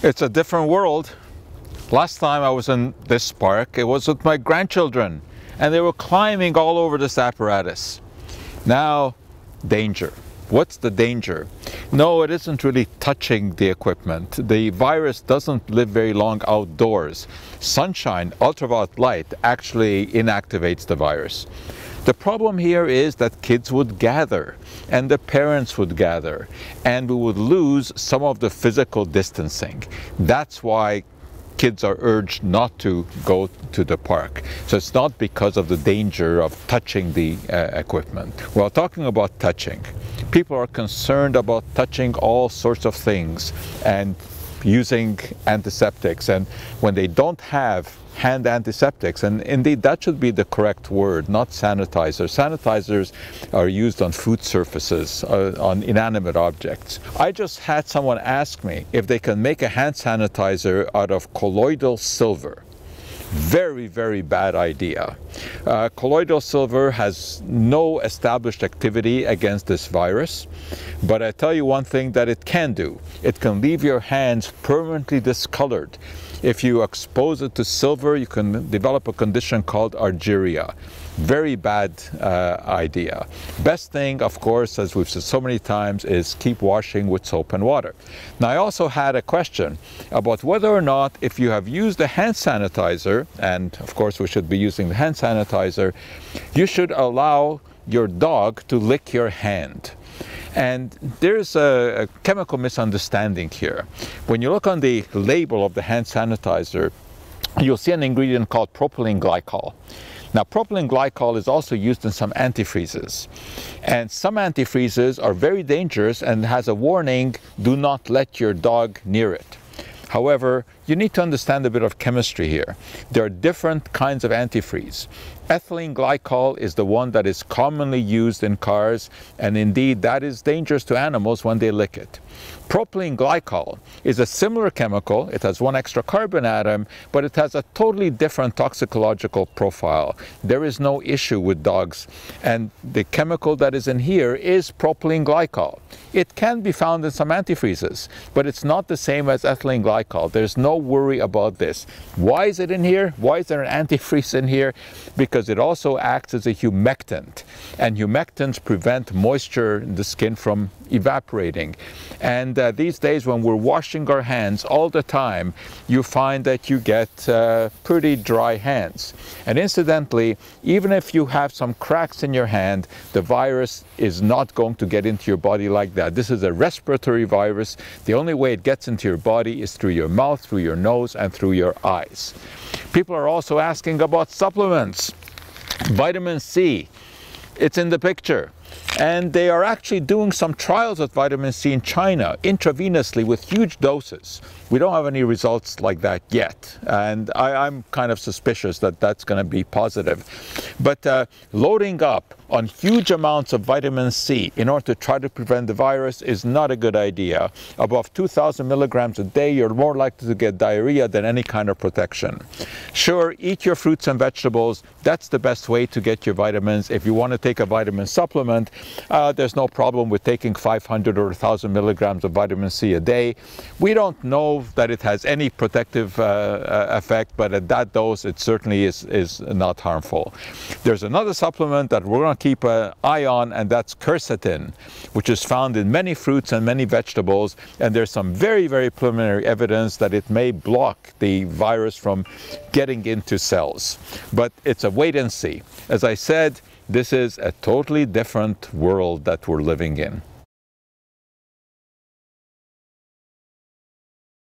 It's a different world. Last time I was in this park, it was with my grandchildren, and they were climbing all over this apparatus. Now, danger. What's the danger? No, it isn't really touching the equipment. The virus doesn't live very long outdoors. Sunshine, ultraviolet light actually inactivates the virus. The problem here is that kids would gather and the parents would gather, and we would lose some of the physical distancing. That's why kids are urged not to go to the park. So it's not because of the danger of touching the equipment. Well, talking about touching, people are concerned about touching all sorts of things and using antiseptics, and when they don't have hand antiseptics, and indeed that should be the correct word, not sanitizer. Sanitizers are used on food surfaces, on inanimate objects. I just had someone ask me if they can make a hand sanitizer out of colloidal silver. Very, very bad idea. Colloidal silver has no established activity against this virus, but I tell you one thing that it can do. It can leave your hands permanently discolored. If you expose it to silver, you can develop a condition called argyria. Very bad idea. Best thing, of course, as we've said so many times, is keep washing with soap and water. Now, I also had a question about whether or not, if you have used a hand sanitizer, and of course we should be using the hand sanitizer, you should allow your dog to lick your hand. And there's a chemical misunderstanding here. When you look on the label of the hand sanitizer, you'll see an ingredient called propylene glycol. Now, propylene glycol is also used in some antifreezes. And some antifreezes are very dangerous and has a warning, do not let your dog near it. However, you need to understand a bit of chemistry here. There are different kinds of antifreeze. Ethylene glycol is the one that is commonly used in cars, and indeed that is dangerous to animals when they lick it. Propylene glycol is a similar chemical. It has one extra carbon atom, but it has a totally different toxicological profile. There is no issue with dogs, and the chemical that is in here is propylene glycol. It can be found in some antifreezes, but it's not the same as ethylene glycol. There's no worry about this. Why is it in here? Why is there an antifreeze in here? Because it also acts as a humectant, and humectants prevent moisture in the skin from evaporating. And these days, when we're washing our hands all the time, you find that you get pretty dry hands. And incidentally, even if you have some cracks in your hand, the virus is not going to get into your body like that. This is a respiratory virus. The only way it gets into your body is through your mouth, through your nose, and through your eyes. People are also asking about supplements. Vitamin C, it's in the picture. And they are actually doing some trials with vitamin C in China, intravenously with huge doses. We don't have any results like that yet. And I'm kind of suspicious that that's going to be positive. But loading up on huge amounts of vitamin C in order to try to prevent the virus is not a good idea. Above 2,000 milligrams a day, you're more likely to get diarrhea than any kind of protection. Sure, eat your fruits and vegetables. That's the best way to get your vitamins. If you want to take a vitamin supplement, there's no problem with taking 500 or 1,000 milligrams of vitamin C a day. We don't know that it has any protective effect, but at that dose, it certainly is not harmful. There's another supplement that we're going to keep an eye on, and that's quercetin, which is found in many fruits and many vegetables, and there's some very, very preliminary evidence that it may block the virus from getting into cells. But it's a wait and see. As I said, this is a totally different world that we're living in.